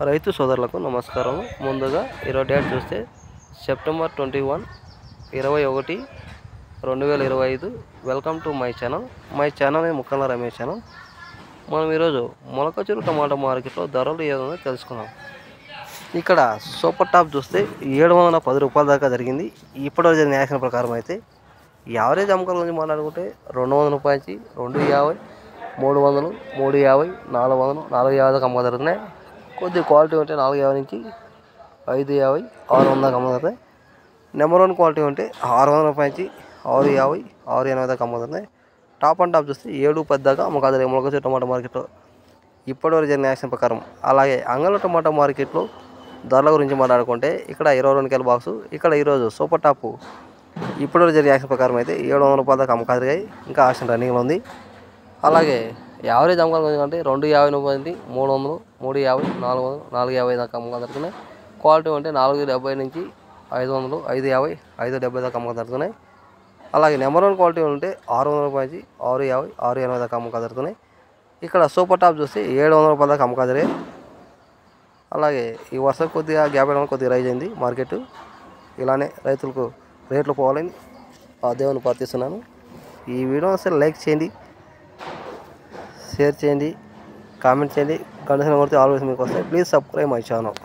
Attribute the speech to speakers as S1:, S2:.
S1: రైతు సోదరులకు నమస్కారం. ముందుగా ఈరోజు డేట్ చూస్తే September 21, 2025. Welcome to my channel ముక్కల రమేష్ ఛానల్. మనం ఈరోజు మొలకచూరు టమాటా మార్కెట్లో ధరలు ఏదో తెలుసుకున్నాం. ఇక్కడ సూపర్ టాప్ చూస్తే 710 రూపాయల దాకా జరిగింది. ఇప్పటివరకు జరిగిన యాక్షన్ ప్రకారం అయితే యావరేజ్ అమ్మకాల గురించి మాట్లాడుకుంటే 200 రూపాయల నుంచి 250, 300, 350, 400, 450 దాకా అమ్మకాలు జరుగుతున్నాయి. కొద్దిగా క్వాలిటీ ఉంటే 450 నుంచి 550, 600 దాకా అమ్మకాలు. నెంబర్ 1 క్వాలిటీ ఉంటే 600 రూపాయల నుంచి 650, 680 దాకా అమ్మకాలు. టాప్ అండ్ టాప్ చూస్తే 710 దాకా అమ్మకాలు జరిగాయి మొలకచూరు టమాటా మార్కెట్లో ఇప్పటివరకు జరిగిన యాక్షన్ ప్రకారం. అలాగే అంగళ టమాటా మార్కెట్లో ధరల గురించి మాట్లాడుకుంటే ఇక్కడ 22 కేల బాక్సు. ఇక్కడ ఈరోజు సూపర్ టాప్ ఇప్పటివరకు జరిగిన యాక్షన్ ప్రకారం అయితే 700 రూపాయల దాకా అమ్మకాలు జరిగాయి. ఇంకా యాక్షన్ రన్నింగ్లో ఉంది. అలాగే యావరేజ్ అమ్మకాలు అంటే 250 రూపాయల నుంచి 300, 350, 400, 450 దాకా అమ్మకాలు జరుగుతున్నాయి. క్వాలిటీ అంటే 470 నుంచి 500, 550, 570 దాకా అమ్మకాలు జరుగుతున్నాయి. అలాగే నెంబర్ 1 క్వాలిటీ ఉంటే 600 రూపాయల నుంచి 650, 680 దాకా అమ్మకాలు జరుగుతున్నాయి. ఇక్కడ సూపర్ టాప్ చూస్తే 700 రూపాయల దాకా అమ్మకాలు జరిగాయి. అలాగే ఈ వర్షం కొద్దిగా గ్యాప్ ఇవ్వడం కొద్దిగా రైజ్ అయింది మార్కెట్. ఇలానే రైతులకు రేట్లు పోవాలని ఆ దేవుని ప్రార్థిస్తున్నాను. ఈ వీడియో అసలు లైక్ చేయండి, షేర్ చేయండి, కామెంట్ చేయండి. గంట కొడితే ఆల్వేస్ మీకు వస్తాయి. Please subscribe my channel.